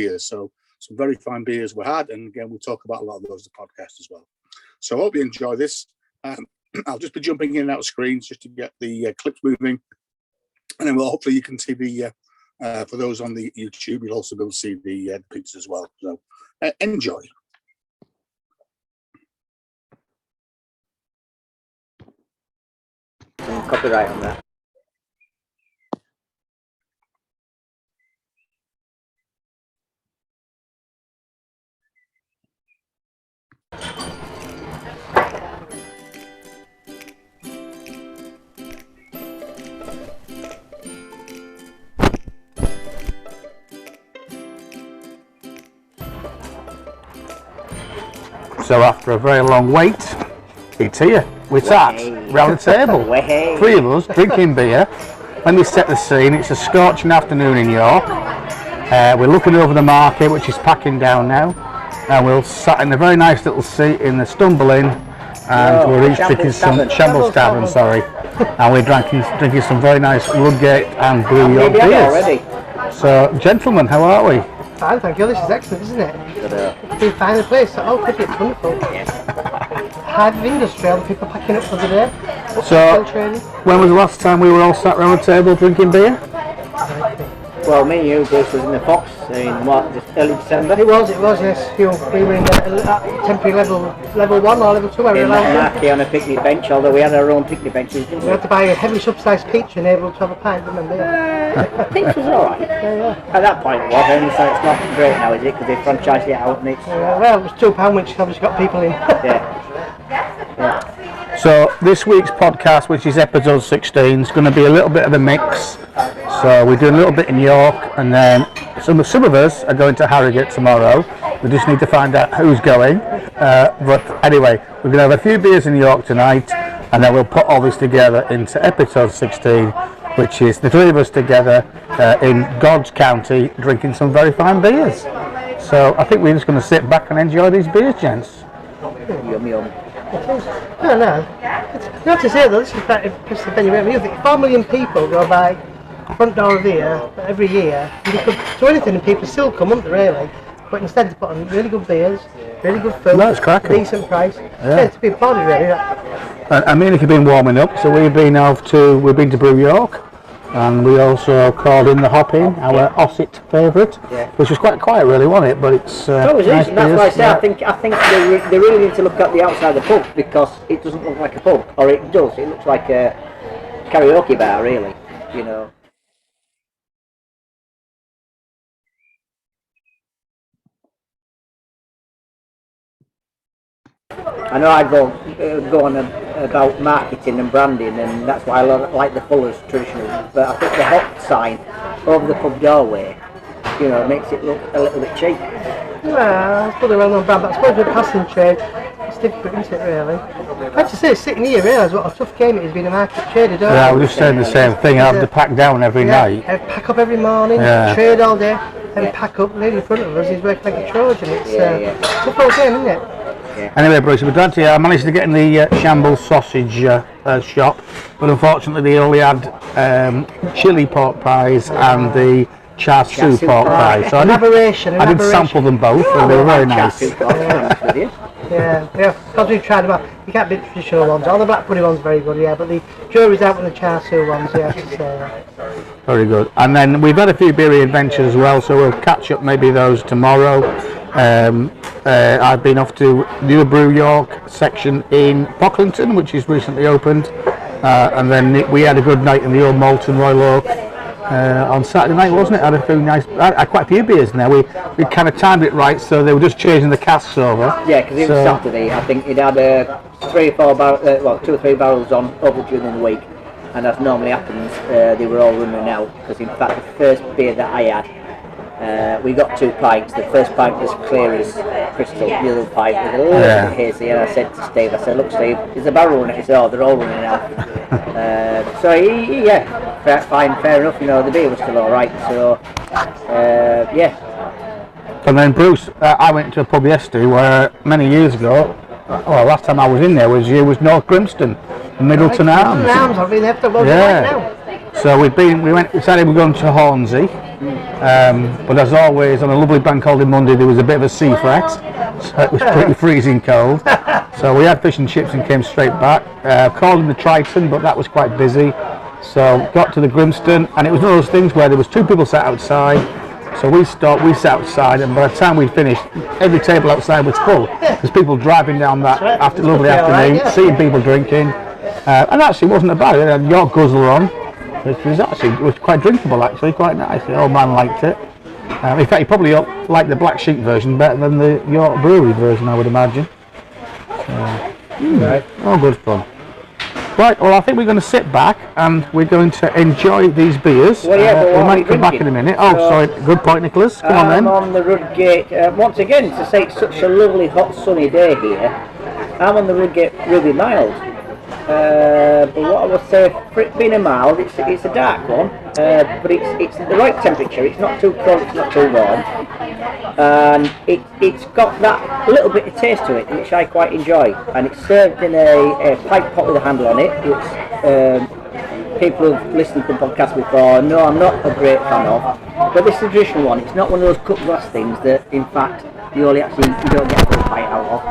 beers. So some very fine beers were had, and again, we'll talk about a lot of those in the podcast as well. So I hope you enjoy this. I'll just be jumping in and out of screens just to get the clips moving, and then hopefully you can see the for those on the YouTube, you'll also be able to see the pictures as well. So enjoy. Copyright on that. So after a very long wait, it's here. We're sat round the table. Three of us drinking beer. Let me set the scene. It's a scorching afternoon in York. We're looking over the market, which is packing down now. And we're sat in a very nice little seat in the Stumble Inn, and we're each drinking some Shambles Tavern, sorry. And we're drinking some very nice Ludgate and Blue York beers. So, gentlemen, how are we? Fine, thank you. This is excellent, isn't it? It's been fine the place. Oh, pretty, it's wonderful. Hive of industry, all the people packing up for the day. So, when was the last time we were all sat around a table drinking beer? Well, me and you, Bruce, was in the Fox in what, just early December? It was, yes. We were in temporary level 1 or level 2. In Marquee on a picnic bench, although we had our own picnic benches, didn't we? We had to buy a heavily subsidised peach and able to have a pint, remember? Peach was alright. At that point it was, only so it's not great now, is it? Because they franchised it out and it's... well, it was £2, which obviously got people in. So this week's podcast, which is episode 16, is going to be a little bit of a mix. So we're doing a little bit in York, and then some of us are going to Harrogate tomorrow. We just need to find out who's going. But anyway, we're going to have a few beers in York tonight, and then we'll put all this together into episode 16, which is the three of us together in God's County drinking some very fine beers. So I think we're just going to sit back and enjoy these beers, gents. Yum yum. No. It's not to say though, this is quite impressive anyway. You think 4 million people go by front door of here every year, and you could do anything and people still come, wouldn't they, really? But instead they put on really good beers, really good food, decent price. Yeah, to be applauded really. And me and Nick have been warming up, so we've been to Brew York, and we also called in the Hop In, our Osset favourite, which was quite quiet really, wasn't it? But it's nice and that's why I say I think they really need to look at the outside of the pub, because it doesn't look like a pub, or it does. It looks like a karaoke bar, really. You know. I know I go on about marketing and branding, and that's why I like the Fuller's traditional. But I think the hot sign over the pub doorway, you know, makes it look a little bit cheap. Well, it's probably well known brand, but I suppose with passing trade, it's difficult, isn't it, really? I have to say, sitting here, realise what a tough game it is being a market trader, don't I was just saying the same thing. I have to pack down every night. Pack up every morning, trade all day, and pack up. The lady in front of us is working like a Trojan. It's a tough old game, isn't it? Anyway, Bruce, we're glad to hear I managed to get in the Shambles sausage shop, but unfortunately they only had chili pork pies and the char siu pork pies. So I did sample them both, and they were very nice. Yeah, because we've tried them out. You can't beat the traditional ones. All the black pudding ones are very good, but the jury's out with the char siu ones, I have to say. Very good. And then we've had a few beery adventures as well, so we'll catch up maybe those tomorrow. I've been off to the Brew York section in Pocklington, which is recently opened, and then we had a good night in the old Malton Royal Oak on Saturday night, wasn't it? I had quite a few beers in there. We kind of timed it right, so they were just changing the casks over. Yeah, because it was Saturday. I think it had 2 or 3 barrels on over during the week, and as normally happens, they were all running out. Because in fact, the first beer that I had, we got 2 pints. The first pint was clear as crystal, the other pint was a little bit hazy, and I said to Steve, look Steve, is the barrel running? He said, oh, they're all running out. Fair enough, you know, the beer was still alright, so, And then Bruce, I went to a pub yesterday where many years ago, last time I was in there was North Grimston, Middleton Arms. I've been there for now. So we decided we're going to Hornsey. But as always, on a lovely bank holiday Monday, there was a bit of a sea threat, so it was pretty freezing cold. So we had fish and chips and came straight back. Called in the Triton, but that was quite busy. So got to the Grimston, and it was one of those things where there was 2 people sat outside. So we stopped, we sat outside, and by the time we finished, every table outside was full. There's people driving down that lovely afternoon, seeing people drinking. And actually it wasn't bad. It had York Guzzler on, which was actually quite drinkable, actually, quite nice. The old man liked it. In fact, he probably liked the Black Sheep version better than the York Brewery version, I would imagine. All good fun. Right, well, I think we're going to sit back and we're going to enjoy these beers. Well, yeah, we might come back in a minute. Oh, sorry, good point, Nicholas. Come on then. I'm on the Rudgate, once again, to say it's such a lovely, hot, sunny day here. I'm on the Rudgate Ruby Mild. But what I would say, for it being a mild, it's a dark one, but it's the right temperature. It's not too cold, it's not too warm, and it's got that little bit of taste to it, which I quite enjoy. And it's served in a pipe pot with a handle on it, which people who've listened to the podcast before know I'm not a great fan of. But this is a traditional one. It's not one of those cut glass things that, in fact, you don't get a full pint out of.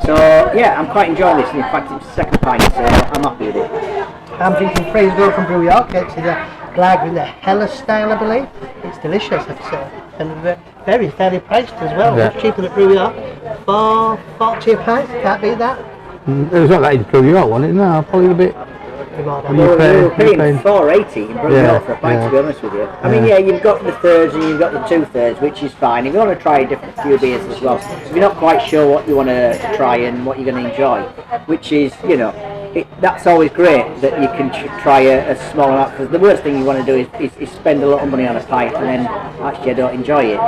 So yeah, I'm quite enjoying this. In fact, it's the second pint, so I'm happy with it. I'm drinking Fraser from Brew York. It's a lager in the Hella style, I believe. It's delicious, I'd say, and very fairly priced as well. Yeah. Much cheaper than Brew York. $4.40 a pint. Can't beat that. It was not that in Brew York, wasn't it? No, probably a bit. You were paying $4.80 in Brew York for a pint, to be honest with you. I mean, yeah, you've got the thirds and you've got the 2/3, which is fine. If you want to try a different few beers as well, if you're not quite sure what you want to try and what you're going to enjoy, which is, that's always great that you can try a small amount, because the worst thing you want to do is spend a lot of money on a pint and then actually I don't enjoy it.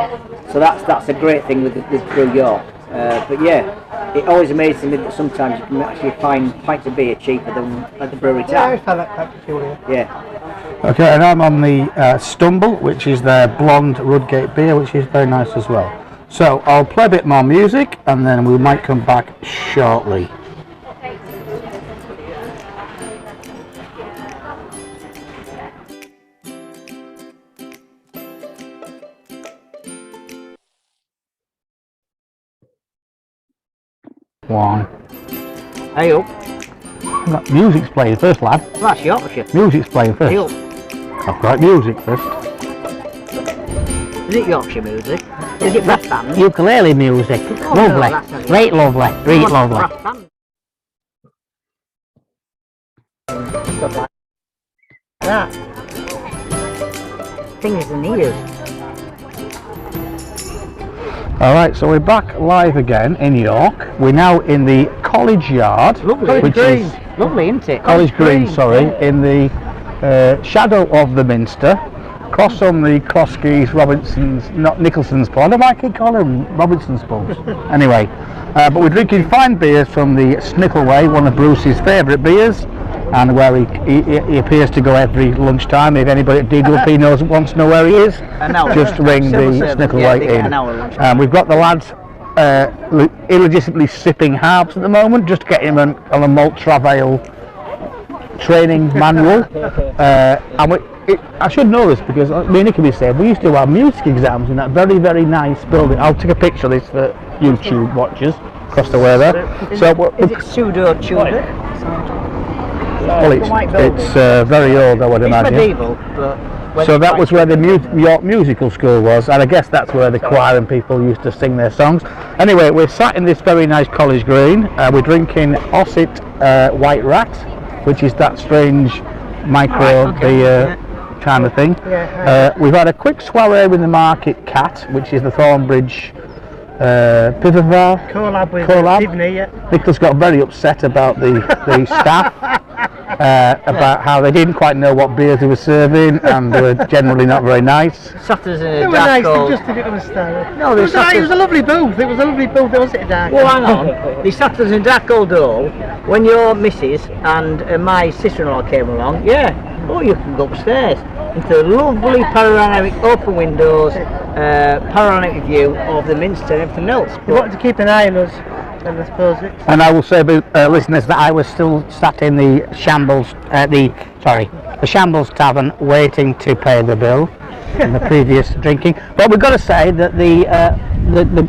So that's a great thing with Brew York. But yeah, it always amazes me that sometimes you can actually find pints of beer cheaper than at the brewery Yeah, I tap. found that quite peculiar. Yeah. Okay, and I'm on the Stumble, which is their blonde Rudgate beer, which is very nice as well. So I'll play a bit more music and then we might come back shortly. One. Hey up. Music's playing first, lad. That's Yorkshire. Music's playing first. Hey up. I've got music first. Is it Yorkshire music? Is it brass band? Ukulele music. Oh, no, that's not Great lovely. Great lovely. Brass band. Stuff like that. Fingers and ears. Alright, so we're back live again in York. We're now in the College Yard. Lovely. Which is Lovely, isn't it? College Green, sorry, in the shadow of the Minster. Across on the Closkies, Robinson's, not Nicholson's Pond. I might keep calling them Robinson's Pubs. Anyway, but we're drinking fine beers from the Snickleway, one of Bruce's favourite beers, and where he appears to go every lunchtime. If anybody at DWP wants to know where he is, just ring the Snickleway in. We've got the lads illegitimately sipping halves at the moment, just getting them on a MalTraveAle training manual. And I should know this because me and Nicky be saying we used to have music exams in that very, very nice building. I'll take a picture of this for YouTube watchers across the way there. Is it pseudo-Tudor? Well, it's very old, I would imagine. Medieval, but so that was where the York Musical School was, and I guess that's where the choir and people used to sing their songs. Anyway, we're sat in this very nice College Green. We're drinking Osset White Rat, which is that strange micro beer kind of thing. We've had a quick soiree with the Market Cat, which is the Thornbridge Pivovar Collab with Tiffany, yeah. Nicholas got very upset about the staff, about how they didn't quite know what beers they were serving and they were generally not very nice. Satters in They a were dark nice, gold. they just did it on a style. No, it was a lovely booth. It was a lovely booth. It wasn't a dark. Well, hang on. The Satters in a dark gold door. When your missus and my sister-in-law came along, you can go upstairs into lovely panoramic open windows, panoramic view of the Minster and everything else. They wanted to keep an eye on us. And I suppose it's... And I will say, listeners, that I was still sat in the Shambles Tavern waiting to pay the bill in the previous drinking. But we've got to say that the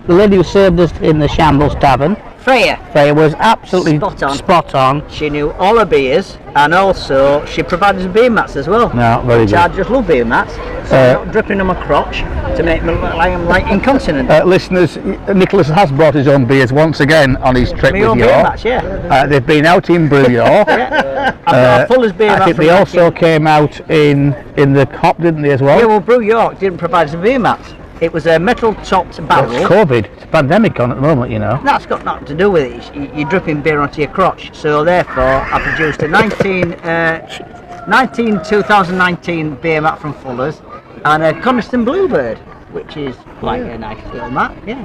lady who served us in the Shambles Tavern, Freya was absolutely spot on. She knew all her beers, and also she provided us beer mats as well. No, very good. I just love beer mats, so I'm not dripping on my crotch to make me look like I'm like incontinent. Listeners, Nicholas has brought his own beers once again on his trip with York. Beer mats, yeah. They've been out in Brew York. I've got a Fuller's beer mat. I think they also came out in the Cop, didn't they, as well? Yeah, well, Brew York didn't provide us a beer mats. It was a metal-topped barrel. It's COVID. It's a pandemic on at the moment, you know. That's got nothing to do with it. You're dripping beer onto your crotch. So therefore, I produced a 2019 beer mat from Fuller's and a Coniston Bluebird, which is like a nice little mat. Yeah.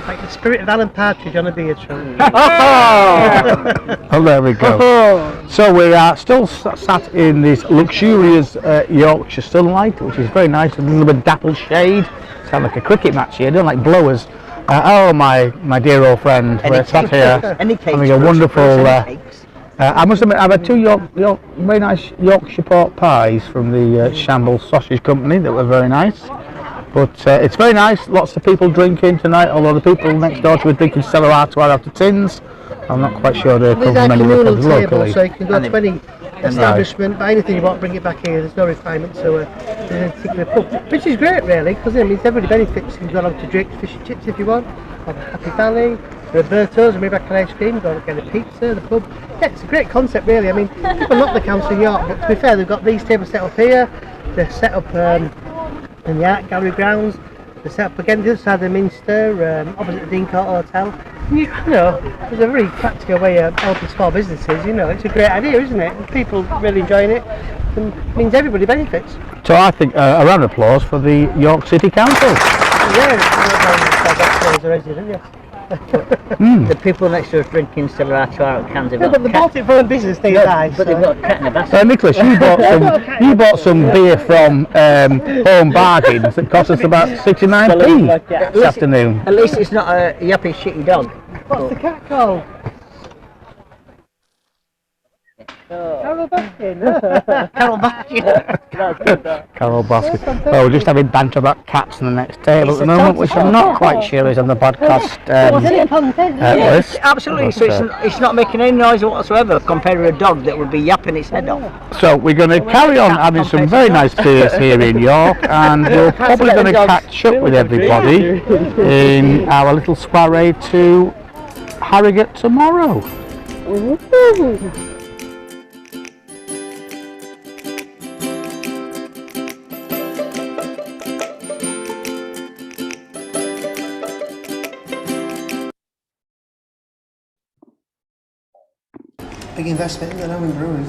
Like the spirit of Alan Partridge on a beer tray. Oh, there we go. So we are still sat in this luxurious Yorkshire sunlight, which is very nice, a little bit of dappled shade. Sound like a cricket match here, don't like blowers. My dear old friend, we're sat here having a wonderful. I must admit, I've had two very nice Yorkshire pork pies from the Shambles Sausage Company that were very nice. But it's very nice, lots of people drinking tonight, although the people next door to us drinking Stella Artois out of tins. I'm not quite sure they come from any of the locally. So you can go to any establishment, buy anything you want, bring it back here. There's no requirement to a particular pub, which is great really, because it means everybody benefits. You can go along to Drake's Fish and Chips if you want, or Happy Valley, Roberto's, and maybe back an ice cream, go and get a pizza, the pub. Yeah, it's a great concept really. I mean, people knock the council in York, but to be fair, they've got these tables set up here, they're set up in the art gallery grounds, they're set up again the other side of the Minster, opposite the Dean Court Hotel. You know, there's a very practical way of helping small businesses, you know, it's a great idea, isn't it? And people really enjoying it, and it means everybody benefits. So I think a round of applause for the York City Council. The people next to us drinking Stella Artois out of cans. But they bought it for a business, they died. But they've got a cat in the basket. Nicholas, you bought some beer from Home Bargains that cost us about 69p this afternoon. At least it's not a yappy shitty dog. What's the cat called? Carol Baskin. Carol Baskin. Well, we're just having banter about cats in the next table at the moment, which I'm not quite sure is on the podcast list. Absolutely, so it's not making any noise whatsoever compared to a dog that would be yapping its head off. So we're going to carry on having some very nice beers here in York, and we're probably going to catch up with everybody in our little soiree to Harrogate tomorrow. Big investment in the brewing.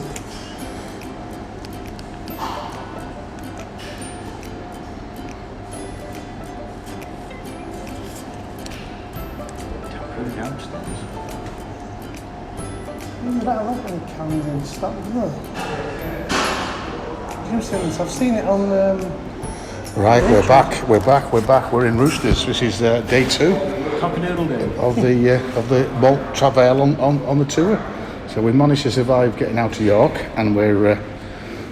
Cans in stock, isn't there? I've seen it on. Right, we're back. We're in Roosters. This is day 2 of the MalTraveAle on the tour. So we managed to survive getting out to York, and we're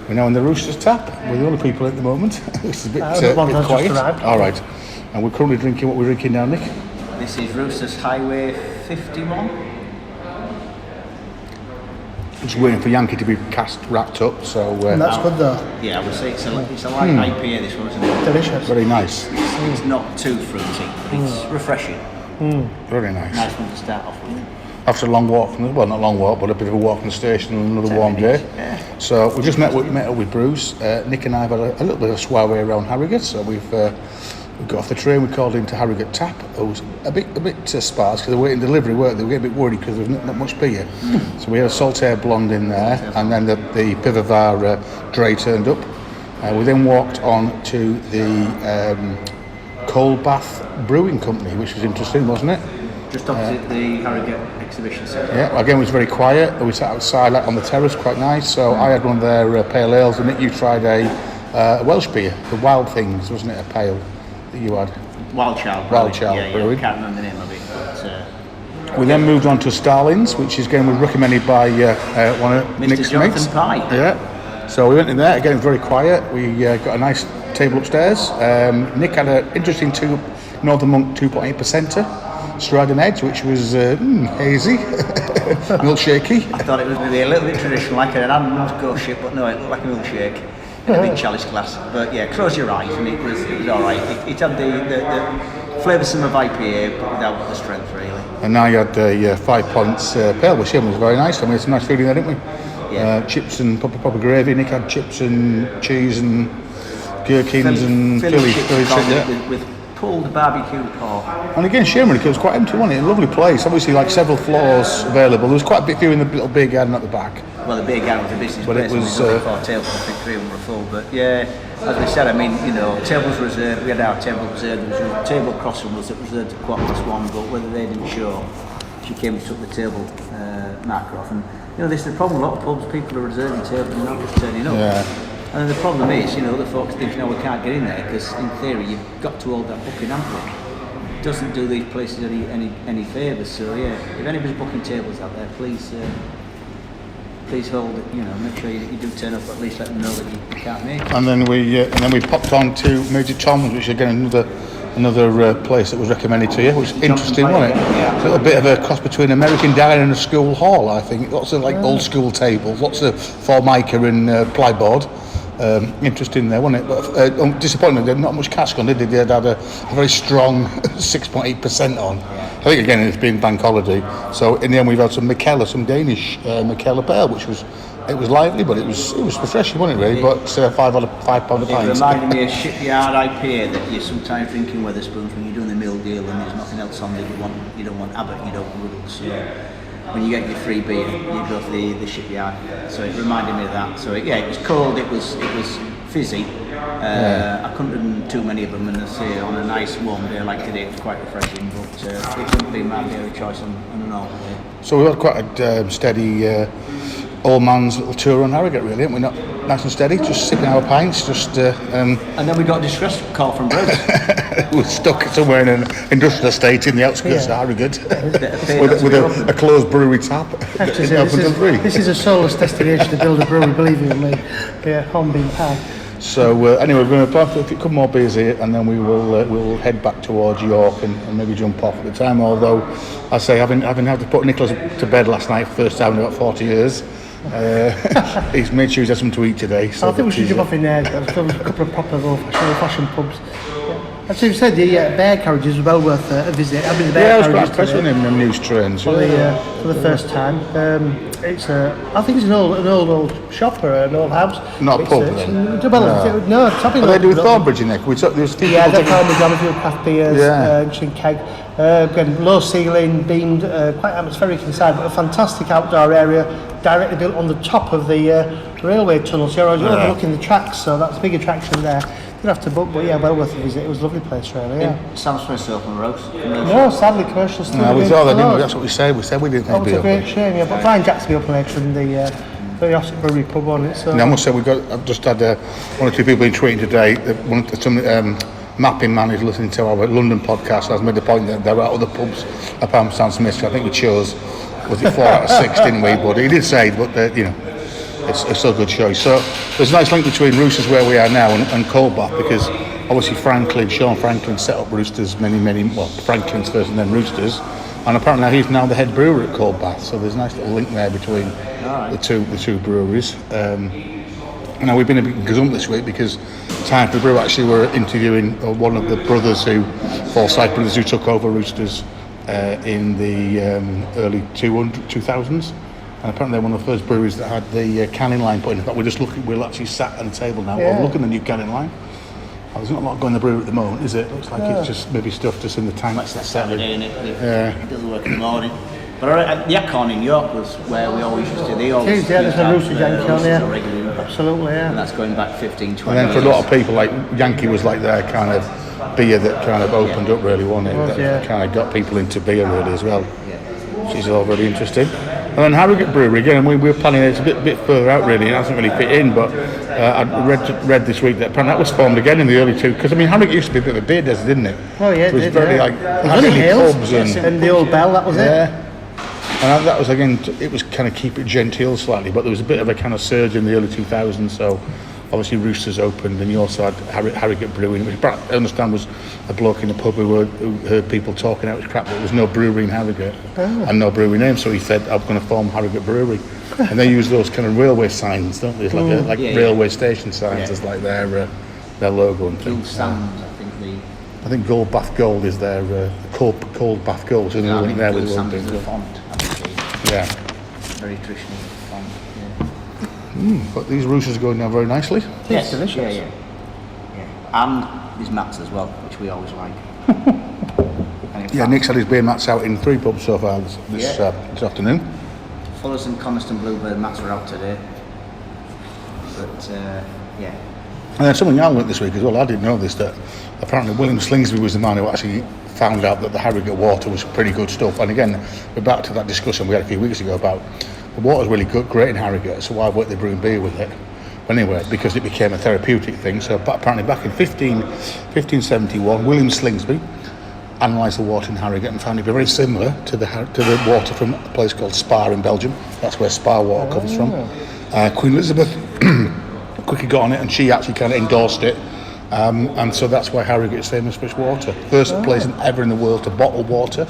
now in the Roosters tap with the other people at the moment. It's a bit quiet. All right, and we're currently drinking what we're drinking now, Nick. This is Roosters Highway 51. Just waiting for Yankee to be wrapped up. So that's good though. Yeah, I would say it's a light IPA. This one, isn't it? Delicious. Very nice. It's not too fruity. It's refreshing. Very nice. Nice one to start off with. After a long walk not a long walk, but a bit of a walk from the station and another warm day. Yeah. So we just met up with Bruce. Nick and I have had a little bit of a soiree around Harrogate. So we got off the train. We called into Harrogate Tap. It was a bit sparse because they were waiting delivery, weren't they? We were getting a bit worried because there was not much beer. So we had a Saltaire Blonde in there, and then the Pivovar Dre turned up. We then walked on to the Cold Bath Brewing Company, which was interesting, wasn't it? Just opposite the Harrogate exhibition centre. Yeah, again, it was very quiet. We sat outside on the terrace, quite nice. So I had one of their pale ales, and Nick, you tried a Welsh beer, the Wild Things, wasn't it? A pale that you had. Wild Child. Wild Child yeah, Brewing. I can't remember the name of it, but We then moved on to Starling's, which is again was recommended by one of Mr. Nick's Jonathan mates. Pye. Yeah. So we went in there, again very quiet. We got a nice table upstairs. Nick had an interesting Northern Monk 2.8%, Striding Edge, which was hazy, milkshakey. I thought it was maybe a little bit traditional, like an animal's ghost ship, but no, it looked like a milkshake in a big chalice glass. But yeah, close your eyes, and it was all right. It had the flavoursome of IPA, but without the strength really. And now you had 5 points pale, which was very nice. I mean, it's some nice food in there, didn't we? Yeah. Chips and proper gravy. Nick had chips and cheese and gherkins and Philly with pulled barbecue pork. And again, Shamrock, it was quite empty, wasn't it? A lovely place. Obviously, like several floors available. There was quite a bit few in the little beer garden at the back. Well, the beer garden was a business But place. it was 4 tables, I think 3 of them were full. But yeah, as we said, I mean, you know, tables reserved. We had our table reserved. There was a table crossing was reserved at 1:15. But whether they didn't show, she came and took the table marker off. And you know, this is the problem. A lot of pubs, people are reserving tables and not just turning up. Yeah. And then the problem is, you know, the folks thinking, we can't get in there because in theory you've got to hold that booking ample. It doesn't do these places any favours. So yeah, if anybody's booking tables out there, please hold it. You know, make sure you do turn up. At least let them know that you can't make it. And then we popped on to Major Tom's, which is again another place that was recommended to you. Which was interesting, wasn't it? Yeah. It's a little bit of a cross between American dining and a school hall, I think. Lots of old school tables, lots of formica and plyboard. Interesting there, wasn't it? But disappointing, they had not much cask on, did they? They had a very strong 6.8% on. I think again it's been bank holiday, so in the end we've had some Mikkeller, some Danish Mikkeller Pale, which was lively, but it was refreshing, wasn't it? Really, but £5 a pint. It reminded me of shipyard IPA that you're sometimes drinking Wetherspoons when you're doing the mill deal and there's nothing else on that you don't want Abbott, you don't want Ruddles. So when you get your free beer, you go for the shipyard. So it reminded me of that. So yeah, it was cold, it was fizzy. I couldn't do too many of them, and I say on a nice warm day like today, it was quite refreshing. But it wouldn't be my daily choice on a normal day. So we had quite a steady old man's little tour on Harrogate, really, haven't we? Not nice and steady, just sipping our pints, and then we got a distress call from Bruce. We're stuck somewhere in an industrial estate in the outskirts of Harrogate with a closed brewery tap. This is a soulless destination to build a brewery, believe you me. Yeah, Hornbeam Pie. So anyway, we're going to apply for a couple more beers here, and then we'll head back towards York and maybe jump off at the time. Although I say, having had to put Nicholas to bed last night, first time in about 40 years. He's made sure he's had something to eat today. So I think we should jump off in there. There's a couple of proper old-fashioned pubs. As you said, the bear carriages were well worth a visit. I've been to the bear I was quite carriages impressed with him in the news trains. for the first time. I think it's an old shop or an old house. Not a pub then? No, it's something What like they do with Thornbridge in there? There's they're Thornbridge on a few craft beers, interesting keg. Again, low ceiling, beamed, quite atmospheric inside, but a fantastic outdoor area, directly built on the top of the railway tunnel. So you're overlooking the tracks, so that's a big attraction there. You'd have to book, but yeah, well worth a visit. It was a lovely place, really. Yeah. Sam's Smith's open roast. No, sadly, commercial still. No, we thought that, didn't we? That's what we said. We said we didn't think it'd be a great shame, yeah. But Brian Jack's to be open later in the very Ossick Brewery pub, wasn't it? So. And I must say, I've just had one or two people in tweeting today. Some mapping man is listening to our London podcast. Has made the point that there are other pubs apart from Sam Smith's. I think we chose, was it 4 out of 6, didn't we? But he did say, but you know. It's still a good choice. So there's a nice link between Roosters, where we are now, and Coldbath, because obviously Sean Franklin set up Roosters Franklin's first and then Roosters, and apparently he's now the head brewer at Coldbath. So there's a nice little link there between the two breweries. Now we've been a bit gazumped this week because Time for Brew actually were interviewing one of the brothers Forsyth brothers who took over Roosters in the early 2000s. And apparently they're one of the first breweries that had the canning line put in. In fact, we're actually sat at the table now. We're looking at the new canning line. There's not a lot going in the brewery at the moment, is it? Looks like it's just maybe stuff just in the tanks. It doesn't work in the morning. But the Acorn in York was where we always used to. There's a Roosters Yankee on there. Absolutely, yeah. And that's going back 15, 20 And then for a lot of people, like Yankee was like their kind of beer that kind of opened up really, wasn't it? That kind of got people into beer really as well. Which is all very interesting. And then Harrogate Brewery again. We were planning it's a bit further out really. It hasn't really fit in, but I read this week that apparently that was formed again in the early because I mean Harrogate used to be a bit of a beer desert, didn't it? Oh yeah, it was did, very yeah. like pubs and the old Bell. That was it. And that was again, it was kind of keep it genteel slightly, but there was a bit of a kind of surge in the early 2000s. So obviously Roosters opened, and you also had Harrogate Brewing, which I understand was a bloke in a pub who heard people talking out his crap. But there was no brewery in Harrogate and no brewery name, so he said, "I'm going to form Harrogate Brewery." And they use those kind of railway signs, don't they? It's like railway station signs as like their logo and things. I think Gold Bath Gold is their cold Bath Gold. So I link there with the font. Yeah. Very traditional font. But these roosters are going down very nicely. Yes, delicious. Yeah. And these mats as well, which we always like. Yeah, Nick's had his beer mats out in 3 pubs so far this afternoon. Fuller's and Coniston Bluebird mats were out today. But yeah. And then something I learnt this week as well, I didn't know this, that apparently William Slingsby was the man who actually found out that the Harrogate water was pretty good stuff. And again, we're back to that discussion we had a few weeks ago about the water's really good, great in Harrogate, so why weren't they brewing beer with it? Anyway, because it became a therapeutic thing. So apparently back in 1571, William Slingsby analysed the water in Harrogate and found it very similar to the water from a place called Spa in Belgium. That's where Spa water comes from. Queen Elizabeth quickly got on it, and she actually kind of endorsed it. And so that's why Harrogate is famous for its water. First place ever in the world to bottle water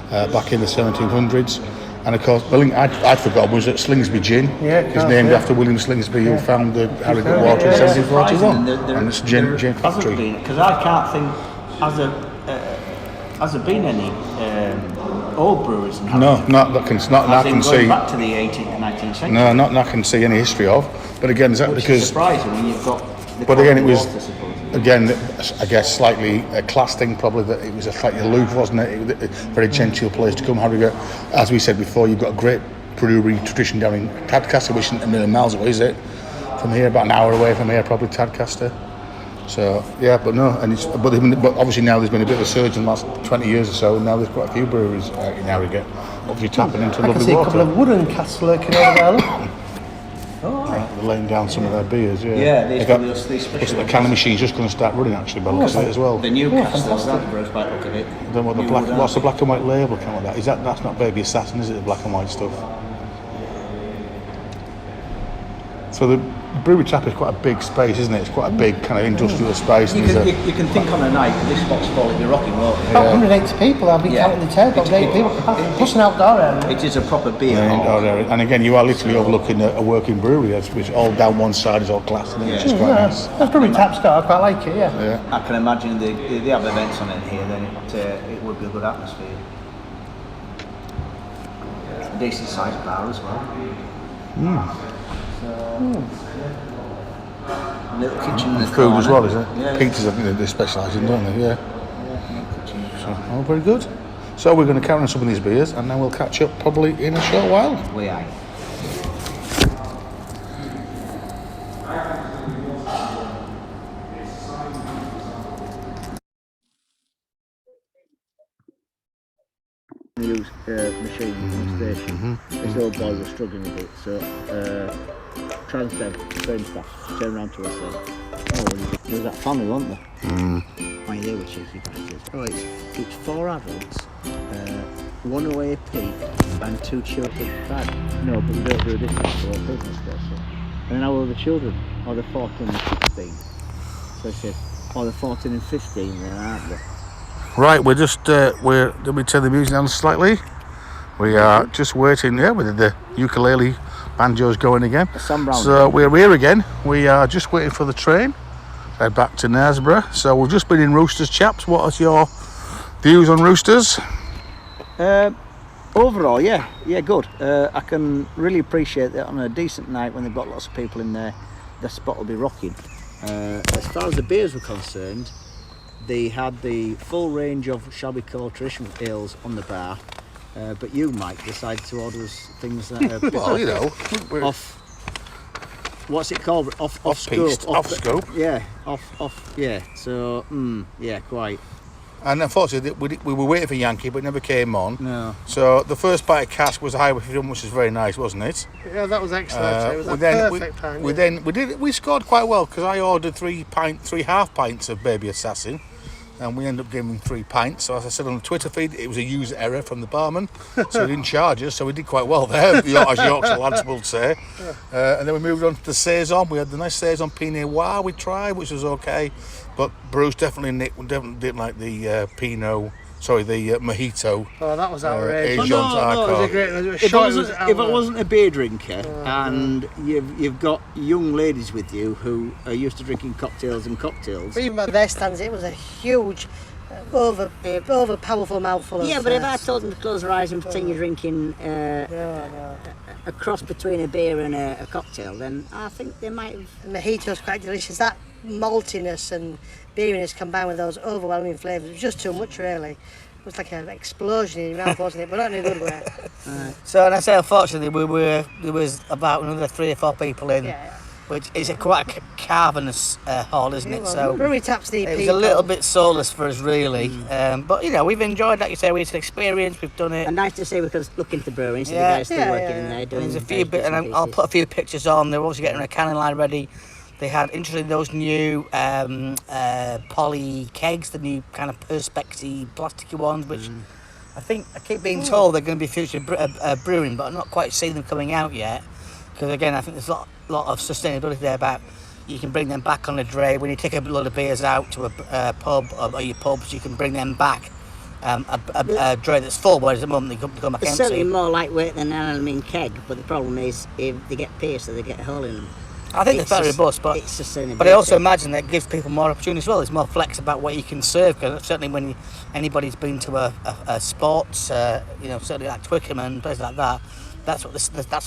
back in the 1700s. And of course, I'd forgotten was that Slingsby Gin is named after William Slingsby, who found the Harrogate water in 1741. And it's gin factory. Because I can't think, has there been any old breweries in Harrogate? No, not that I can see. Back to the 18th and 19th century. No, not that I can see any history of. But again, is that Which because? Is surprising when you've got. But again, it was again, I guess, slightly a class thing. Probably that it was a slightly aloof, wasn't it? A very genteel place to come. Harrogate, as we said before, you've got a great brewery tradition down in Tadcaster, which isn't a million miles away, is it? From here, about an hour away from here, probably Tadcaster. So yeah, but no, and but obviously now there's been a bit of a surge in the last 20 years or so. Now there's quite a few breweries in Harrogate, obviously tapping into lovely water. I can see a couple of wooden casks lurking over there. Look. They're laying down some of their beers. These special. The canning machine's just going to start running actually, by the looks of it as well. The new casters, that grows by the look of it. Then what's the black and white label kind of that? That's not Baby Assassin, is it? The black and white stuff. So the brewery tap is quite a big space, isn't it? It's quite a big kind of industrial space. You can think on a night this spot's full, it'll be rocking, won't it? About 180 people, I've been counting the tables, 180 people, plus an outdoor area. It is a proper beer hall. And again, you are literally overlooking a working brewery, which all down one side is all glass, and it's just quite nice. That's brewery tap start, I quite like it, yeah. I can imagine they have events on in here, then it would be a good atmosphere. A decent sized bar as well. Little kitchen in the food corner. as well, is it? Yeah. Pizzas, I think they specialise in, don't they? Yeah. So, very good. So we're going to carry on some of these beers, and then we'll catch up probably in a short while. We are. Use machine on station. This old boy was struggling with it, so Transdev train staff turned around to us and said, there was that family, wasn't there? Why they were cheeky bastards. Oh, it's 4 adults, 1 away peak and 2 children. No, but we don't do this for our business person. And then how old are the children? Oh, they're 14 and 16. So I said, oh, they're 14 and 15 then, aren't they? Right, we're just, did we turn the music down slightly? We are just waiting, with the ukulele banjo's going again. So we're here again. We are just waiting for the train. Head back to Knaresborough. So we've just been in Roosters, chaps. What are your views on Roosters? Overall, yeah, good. I can really appreciate that on a decent night when they've got lots of people in there, the spot will be rocking. As far as the beers were concerned, they had the full range of, shall we call, traditional ales on the bar, but you, Mike, decided to order us things that are off. What's it called? Off scope. Off scope. Yeah, off. Yeah. So, quite. And unfortunately, we were waiting for Yankee, but it never came on. No. So the first pint of cask was Highway 51, which was very nice, wasn't it? Yeah, that was excellent. It was a perfect pint. We scored quite well because I ordered 3 half pints of Baby Assassin, and we ended up giving 3 pints. So as I said on the Twitter feed, it was a user error from the barman, so he didn't charge us. So we did quite well there, as Yorkshire lads will say. And then we moved on to the saison. We had the nice saison Pinot Noir we tried, which was okay. But Bruce definitely didn't like the the mojito. Oh, that was outrageous. It was great. If I wasn't a beer drinker and you've got young ladies with you who are used to drinking cocktails, Even by their standards, it was a huge, over powerful mouthful. Yeah, but if I told them to close their eyes and pretend you're drinking a cross between a beer and a cocktail, then I think they might have. The mojito's quite delicious. That maltiness and beeriness combined with those overwhelming flavours, it was just too much, really. It was like an explosion in your mouth, wasn't it? But not in a good way. So, and I say, unfortunately, there was about another 3 or 4 people in, which is quite a cavernous hall, isn't it? So brewery taps need it was people. a little bit soulless for us, really. But we've enjoyed, like you say, it's an experience. We've done it. And nice to see we could look into brewing. So the guys still working in there doing. There's a few bits, and I'll put a few pictures on. They're also getting a canning line ready. They had, interestingly, those new poly kegs, the new kind of perspective plasticky ones, which I keep being told they're going to be future brewing, but I'm not quite seeing them coming out yet. Because again, I think there's a lot of sustainability there about you can bring them back on a dray. When you take a load of beers out to a pub or your pubs, you can bring them back. A dray that's full, whereas at the moment they come back It's empty. certainly more lightweight than an aluminium keg, but the problem is if they get pierced, so they get a hole in them. I think it's very robust, but it's sustainability. But I also imagine that gives people more opportunity as well. There's more flex about what you can serve. Because certainly when anybody's been to a sports, certainly like Twickenham and places like that, that's what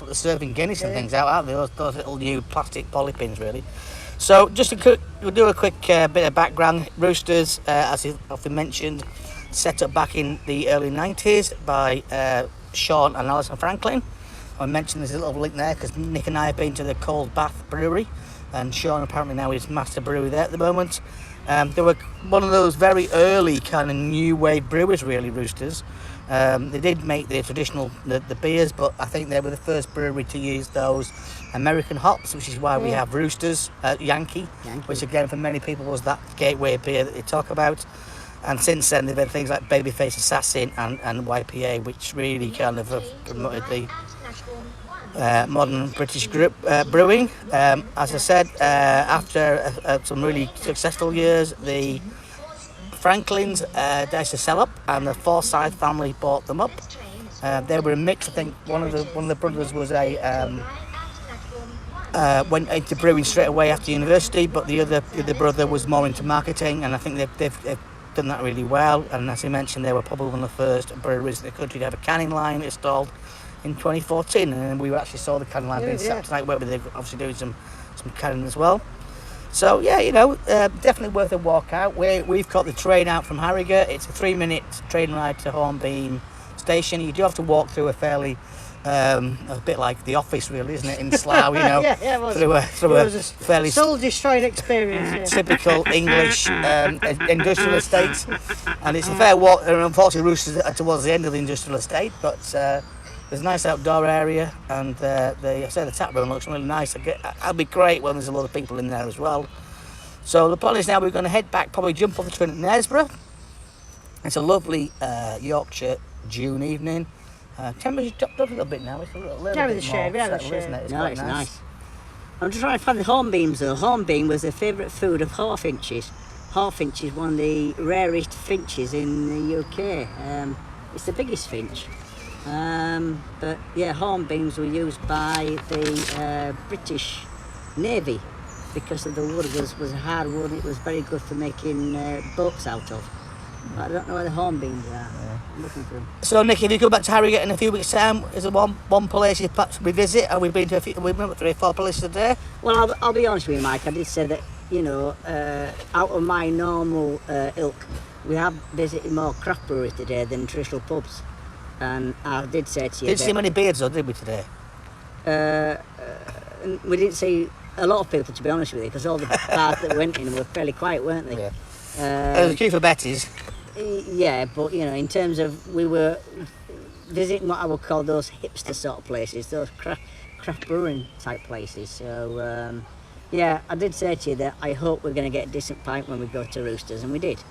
they're serving Guinness and things out, aren't they? Those little new plastic polypins, really. So we'll do a quick bit of background. Roosters, as you often mentioned, set up back in the early 90s by Sean and Alison Franklin. I mentioned there's a little link there because Nick and I have been to the Cold Bath Brewery, and Sean apparently now is master brewer there at the moment. They were one of those very early kind of new wave brewers, really, Roosters. They did make the traditional the beers, but I think they were the first brewery to use those American hops, which is why we have Roosters, Yankee, which again for many people was that gateway beer that they talk about. And since then they've had things like Babyface Assassin and YPA, which really kind of have promoted the modern British brewing. As I said, after some really successful years, the Franklins decided to sell up, and the Forsyth family bought them up. They were a mix. I think one of the brothers was went into brewing straight away after university, but the other brother was more into marketing, and I think they've done that really well. And as you mentioned, they were probably one of the first breweries in the country to have a canning line installed in 2014, and we actually saw the canning line being set up tonight, where they're obviously doing some canning as well. So definitely worth a walk out. We've got the train out from Harrogate. It's a 3-minute train ride to Hornbeam Station. You do have to walk through a fairly a bit like The Office, really, isn't it, in Slough, through a fairly soul-destroying experience. Typical English industrial estate, and it's a fair walk. And unfortunately, Roosters are towards the end of the industrial estate, but there's a nice outdoor area, and the tap room looks really nice. It'll be great when there's a lot of people in there as well. So the plan is now we're going to head back, probably jump off the train at Knaresborough. It's a lovely Yorkshire June evening. Temperature's dropped up a little bit now. It's a little bit more settled, isn't it? It's quite nice. I'm just trying to find the hornbeams though. Hornbeam was the favourite food of hawfinches. Hawfinch is one of the rarest finches in the UK. It's the biggest finch. But yeah, hornbeams were used by the British Navy because of the wood was hard wood. It was very good for making boats out of. But I don't know where the hornbeams are. Yeah. I'm looking for them. So Nick, if you go back to Harrogate in a few weeks' time, is there one place you perhaps revisit? And we've been to we've been to 3 or 4 places today. Well, I'll be honest with you, Mike. I did say that out of my normal ilk, we have visited more craft breweries today than traditional pubs. And I did say to you, didn't see many beards though, did we today? We didn't see a lot of people, to be honest with you, because all the bars that went in were fairly quiet, weren't they? Yeah. There was a queue for Betty's. Yeah, but you know, in terms of we were visiting what I would call those hipster sort of places, those craft brewing type places. So yeah, I did say to you that I hope we're going to get a decent pint when we go to Roosters, and we did.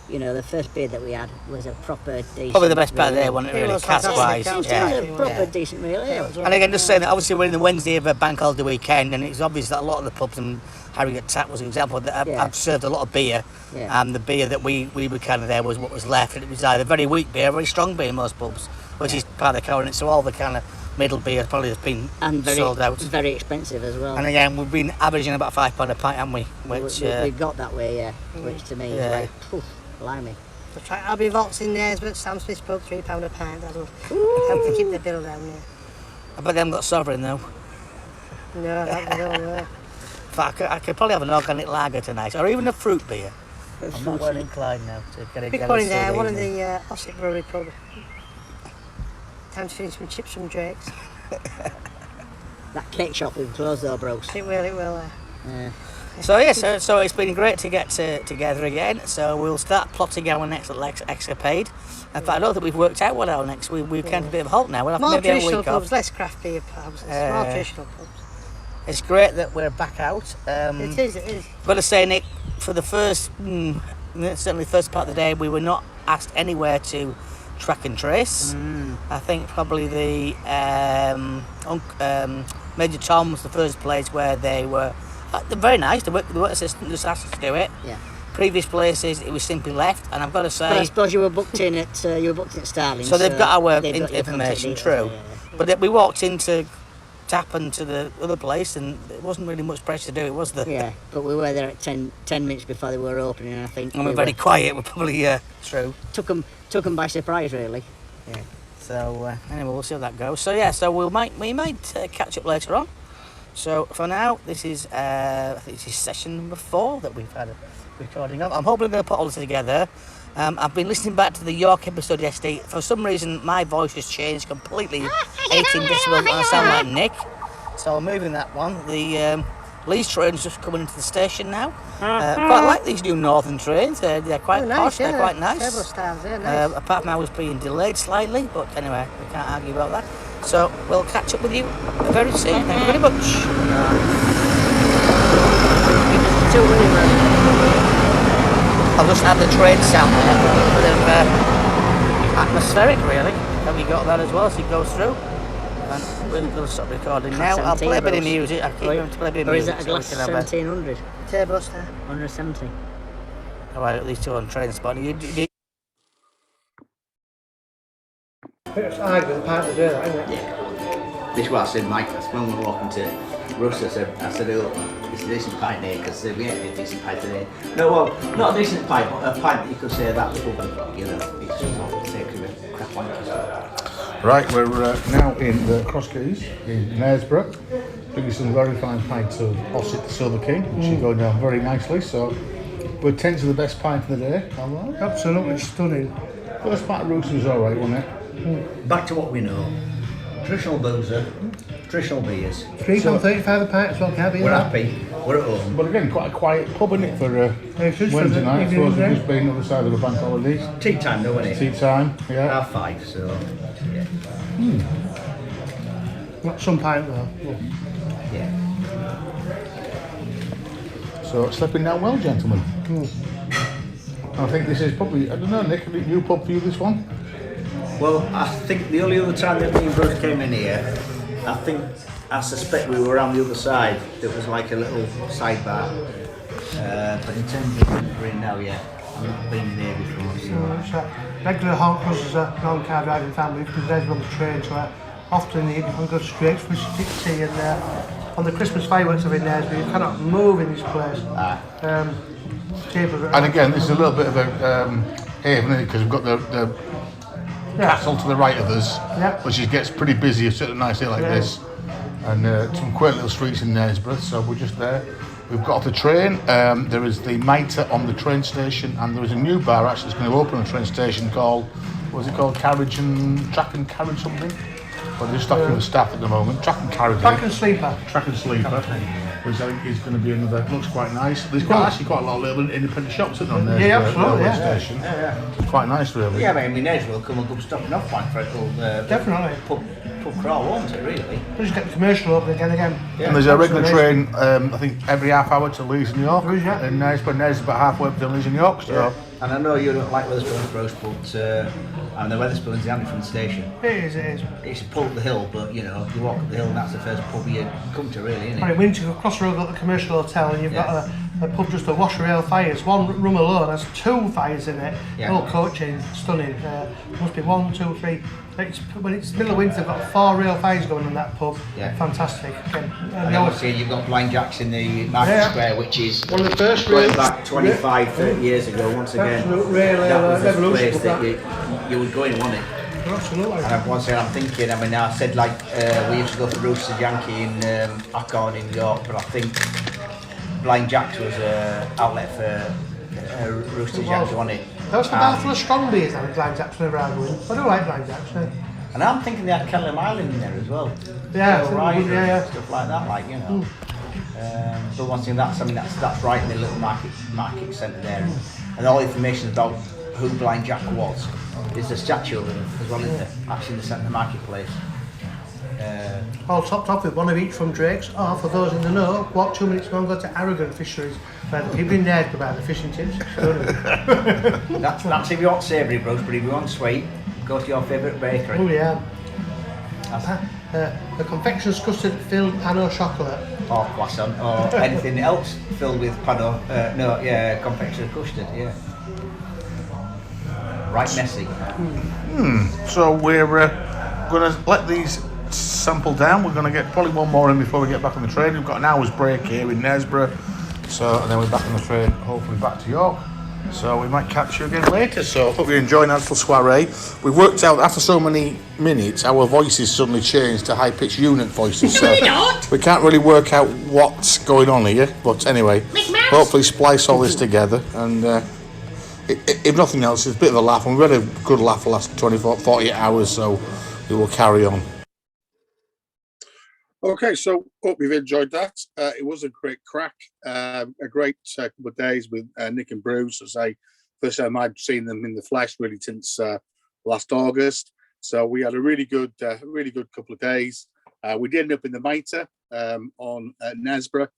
You know, the first beer that we had was a proper decent. Probably the best part of the day, wasn't it? Really, cask-wise. It was a proper decent real ale. And again, just saying that obviously we're in the Wednesday of a bank holiday weekend, and it's obvious that a lot of the pubs, and Harrogate Tap was an example, that have served a lot of beer, and the beer that we were kind of there was what was left, and it was either very weak beer or very strong beer in most pubs, which is part of the current. So all the kind of middle beer probably has been sold out. Very expensive as well. And again, we've been averaging about £5 a pint, haven't we? Which we got that way, yeah. Which to me is like, poof, blimey. I'll be Vaults in Knaresborough, Sam Smith's pub, £3 a pint. That'll help to keep the bill down there. I bet they haven't got Sovereign though. No, that will. I could probably have an organic lager tonight, or even a fruit beer. I'm not well inclined now to get a Pick one in there, one of the Ossett Brewery pub. Time to finish some chips from Drake's. That cake shop will close though, Bruce. It will. So yeah, so it's been great to get together again. So we'll start plotting our next little escapade. In fact, I don't think we've worked out what our next. We've kind of a bit of a halt now. We'll have more maybe traditional a week pubs, off. less craft beer pubs. More traditional pubs. It's great that we're back out. It is. I've got to say, Nick, for the first, certainly the first part of the day, we were not asked anywhere to track and trace. I think probably the Major Tom was the first place where they were. They're very nice. The work assistant just asked us to do it. Yeah. Previous places, it was simply left, and I've got to say. But I suppose you were booked in at Starling. So they've got our they've got your information, contact true. details, yeah. But we walked into Tap and to the other place, and there wasn't really much pressure to do it, was there? Yeah, but we were there at 10 minutes before they were opening, I think. And we're very quiet. We're probably true. Took them by surprise, really. Yeah. So anyway, we'll see how that goes. So yeah, so we might catch up later on. So for now, this is I think this is session number 4 that we've had a recording of. I'm hoping we're going to put all this together. I've been listening back to the York episode yesterday. For some reason, my voice has changed completely. 18 decibels, and I sound like Nick. So I'm moving that one. The Leeds train's just coming into the station now. Quite like these new northern trains. They're quite posh. They're quite nice. Turbo styles, nice. Apart from ours being delayed slightly, but anyway, we can't argue about that. So we'll catch up with you very soon. Thank you very much. I'll just add the train sound there, a bit of atmospheric really. Have we got that as well, so it goes through? And we're going to stop recording now. I'll play a bit of music. I'll keep going to play a bit of music. Or is that a glass 1700? Turbo style. 170. Alright, at least 2 on train spot. It's hard with a pint of beer, isn't it? This is what I said, Mike. When we were walking to Roosters, I said, oh, it's a decent pint here, because we ain't a decent pint today. No, well, not a decent pint, but a pint that you could say that was probably, you know, it's just not the sake of a crap wank. Right, we're now in the Cross Keys in Knaresborough. Drinking some very fine pints of Ossett the Silver King, which is going down very nicely. So we're 10 to the best pint of the day. Absolutely stunning. First part of Roosters was alright, wasn't it? Back to what we know. Traditional boozer, traditional beers. £3.35 a pint as well, can't be We're that. happy, we're at home. But again, quite a quiet pub, isn't it, for Wednesday night? I suppose we've just been on the other side of the bank holidays. Tea time though, isn't it? Tea time, yeah. 5:30, so yeah. Not some pint though. Yeah. So sleeping down well, gentlemen. I think this is probably, I don't know, Nick, a new pub for you, this one? Well, I think the only other time that me and Bruce came in here, I suspect we were around the other side. There was like a little sidebar. But in terms of we're in now, yeah, I've not been there before. So. It's a regular haunt for us as a non-car driving family because there's on the train, so often in the evening we go straight for stick tea and on the Christmas fireworks are in there, but you cannot move in this place. And again, this is a little bit of a haven, isn't it? Because we've got the castle to the right of us, which gets pretty busy at a nice day like this. And some quaint little streets in Knaresborough, so we're just there. We've got off the train, there is the Mitre on the train station, and there is a new bar actually that's going to open on the train station called, what's it called, Track and Carriage something? But they're just talking to the staff at the moment. Track and Carriage. Track and Sleeper. Track and Sleeper. which I think is going to be another. Looks quite nice. There's actually quite a lot of little independent shops on there. Yeah, absolutely. Station. It's quite nice, really. Yeah, I mean, Knaresborough come a good stopping off point for a little Definitely. pub crawl, won't it, really? We just get the commercial open again. Yeah. And there's a regular train, I think, every half hour to Leeds and York. And Knaresborough about halfway between Leeds and York. So. Yeah. And I know you don't like Wetherspoons roast, but and the Wetherspoons is handy from the station. It is. It's a pull up the hill, but you know, you walk up the hill and that's the first pub you come to, really, isn't it? Right, when you cross the road, got the commercial hotel, and you've got a pub just a MalTraveAle fires. One room alone has 2 fires in it. All coaching, stunning. Must be 1, 2, 3. When it's middle of winter, they've got 4 real fires going on that pub. Yeah. Fantastic. And obviously you've got Blind Jacks in the Market Square, which is one of the first going back 25, 30 years ago. Once again, that was the place that you would go in, wasn't it? Absolutely. And once again, I'm thinking. I mean, I said like we used to go for Roosters Yankee in Harrogate in York, but I think Blind Jacks was an outlet for Roosters Yankee, wasn't it? That was the bar full of strong beers, that Blind Jacks whenever I go in. I do like Blind Jacks. And I'm thinking they had Kelly Island in there as well. Yeah, Stuff like that, like, you know. But once again, that's right in the little market centre there, and all the information about who Blind Jack was is the statue of him as well, isn't there? Actually, in the centre marketplace. All topped off with one of each from Drake's. Or for those in the know, walk 2 minutes more and go to Harrogate Fisheries, where the people in there buy the fishing chips. That's if you want savoury roast, but if you want sweet, go to your favourite bakery. Oh yeah. The confectioner's custard filled pano chocolate. Or croissant, or anything else filled with pano. Confectioner's custard. Yeah. Right messy. So we're going to let these sample down. We're going to get probably one more in before we get back on the train. We've got an hour's break here in Knaresborough, and then we're back on the train, hopefully back to York. So we might catch you again later. So I hope you're enjoying our little soiree. We've worked out after so many minutes, our voices suddenly changed to high-pitched eunuch voices. So we can't really work out what's going on here. But anyway, hopefully splice all this together. And if nothing else, it's a bit of a laugh. And we've had a good laugh the last 24, 48 hours, so we will carry on. Okay, so hope you've enjoyed that. It was a great crack, a great couple of days with Nick and Bruce. As I first time I'd seen them in the flesh really since last August. So we had a really good couple of days. We did end up in the Mitre on Knaresborough,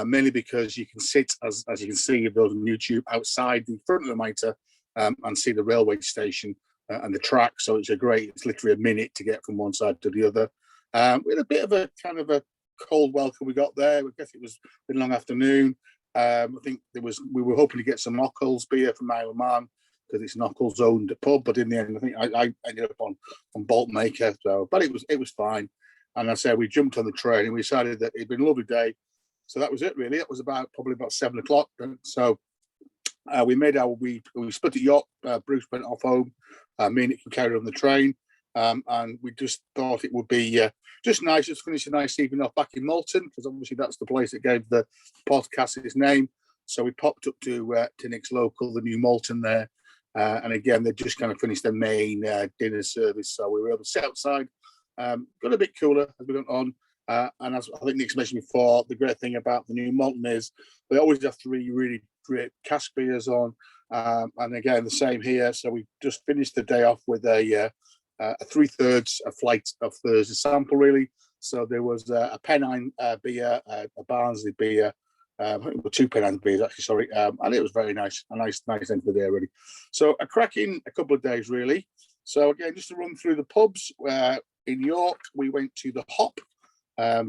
mainly because you can sit, as you can see if those on YouTube, outside the front of the Mitre and see the railway station and the track. So it's literally a minute to get from one side to the other. We had a bit of a kind of a cold welcome we got there. I guess it was a long afternoon. I think we were hoping to get some Knockles beer from Isle of Man because it's Knockles owned pub, but in the end I think I ended up on Bolt Maker. So, but it was fine. And I said we jumped on the train and we decided that it'd been a lovely day. So that was it really. It was probably about 7 o'clock. So we split at York. Bruce went off home. Me and Nick can carry on the train. And we just thought it would be just nice, just finish a nice evening off back in Malton, because obviously that's the place that gave the podcast its name. So we popped up to Nick's local, the new Malton there. And again, they just kind of finished their main dinner service. So we were able to sit outside. Got a bit cooler as we went on. And as I think Nick's mentioned before, the great thing about the new Malton is they always have 3 really great cask beers on. And again, the same here. So we just finished the day off with a 3/3 a flight of Thursday sample really. So there was a Pennine beer, a Barnsley beer, I think it were 2 Pennine beers actually, sorry, and it was very nice, a nice end of the day really. So a cracking a couple of days really. So again, just to run through the pubs in York, we went to the Hop,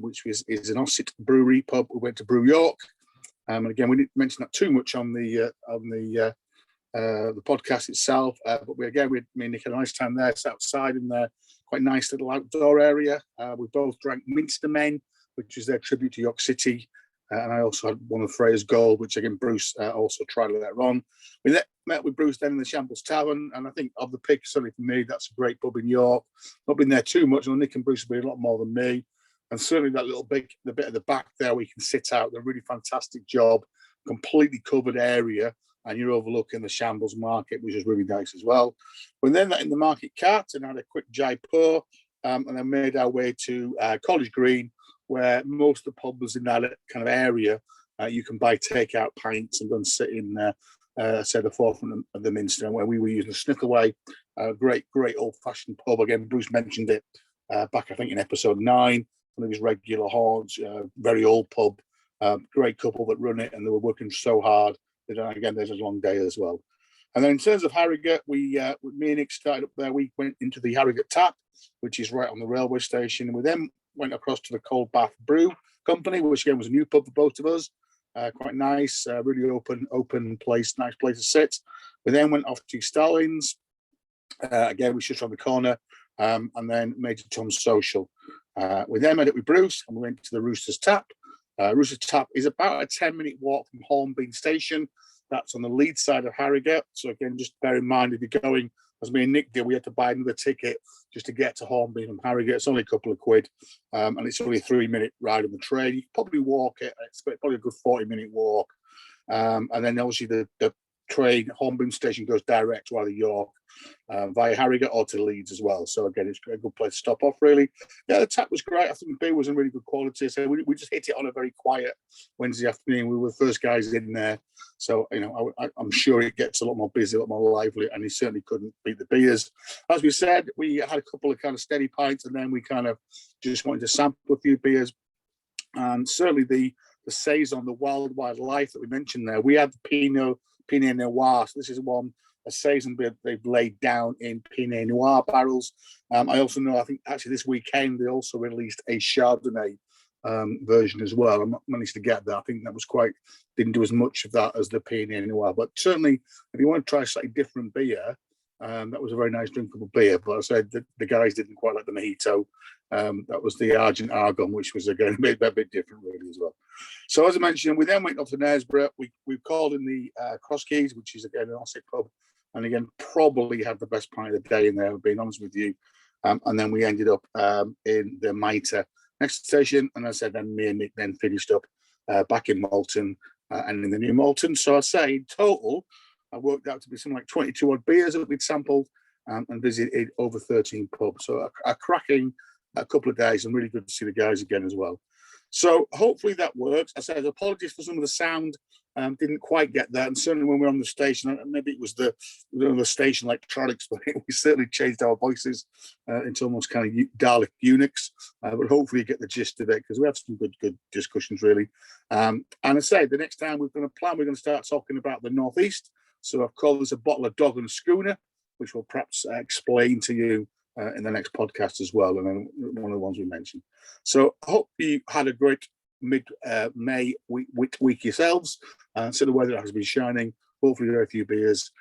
which is an Ossett brewery pub. We went to Brew York, and again we didn't mention that too much on the podcast itself, but me and Nick had a nice time there. Sat outside in their quite nice little outdoor area. We both drank Minster Men, which is their tribute to York City, and I also had one of Freya's Gold, which again Bruce also tried later on. We met with Bruce then in the Shambles Tavern, and I think of the pick, certainly for me, that's a great pub in York. Not been there too much, and Nick and Bruce have been a lot more than me, and certainly that the bit at the back there where you can sit out, a really fantastic job, completely covered area. And you're overlooking the Shambles Market, which is really nice as well. We then in the market cart and had a quick jaipur, and then made our way to College Green, where most of the pubs in that kind of area, you can buy takeout pints and go and sit in say the forefront of the Minster, and where we were using the Snickleway, great old-fashioned pub. Again, Bruce mentioned it back, I think, in episode 9, one of his regular haunts, very old pub, great couple that run it, and they were working so hard. Again, there's a long day as well. And then in terms of Harrogate, me and Nick started up there. We went into the Harrogate Tap, which is right on the railway station, and we then went across to the Cold Bath Brew Company, which again was a new pub for both of us. Quite nice, really open place, nice place to sit. We then went off to Starling's. Again, we just around the corner, and then Major Tom's Social. We then met up with Bruce, and we went to the Roosters Tap. Roosters Tap is about a 10-minute walk from Hornbeam Station. That's on the Leeds side of Harrogate. So again, just bear in mind, if you're going, as me and Nick did, we had to buy another ticket just to get to Hornbeam from Harrogate. It's only a couple of quid, and it's only a 3-minute ride on the train. You can probably walk it. It's probably a good 40-minute walk. And then obviously the train, Hornbeam Station, goes direct to either York via Harrogate or to Leeds as well. So again, it's a good place to stop off, really. Yeah, the tap was great. I think the beer was in really good quality. So we just hit it on a very quiet Wednesday afternoon. We were the first guys in there. So, I'm sure it gets a lot more busy, a lot more lively, and he certainly couldn't beat the beers. As we said, we had a couple of kind of steady pints, and then we kind of just wanted to sample a few beers. And certainly the Saison, the Wild Life that we mentioned there, we had the Pinot Noir. So this is a Saison beer they've laid down in Pinot Noir barrels. I also know, I think actually this weekend, they also released a Chardonnay version as well. I managed to get that. I think that was didn't do as much of that as the Pinot Noir. But certainly, if you want to try a slightly different beer, that was a very nice drinkable beer. But I said the guys didn't quite like the mojito. That was the Argent Argon, which was again a bit different really as well. So as I mentioned, we then went off to Knaresborough. We called in the Cross Keys, which is again an Ossic pub, and again probably had the best pint of the day in there, being honest with you. And then we ended up in the Mitre next station, and I said then me and Nick then finished up back in Malton and in the new Malton. So I say in total, I worked out to be something like 22 odd beers that we'd sampled and visited over 13 pubs. So a cracking couple of days, and really good to see the guys again as well. So hopefully that works. I said apologies for some of the sound, didn't quite get that, and certainly when we were on the station, maybe it was the station electronics, but we certainly changed our voices into almost kind of Dalek eunuchs. But hopefully you get the gist of it, because we had some good discussions really. And I say the next time we're going to start talking about the Northeast. So I've called this a bottle of dog and a schooner, which we'll perhaps explain to you in the next podcast as well, and then one of the ones we mentioned. So I hope you had a great mid-May week yourselves. So the weather has been shining. Hopefully there are a few beers,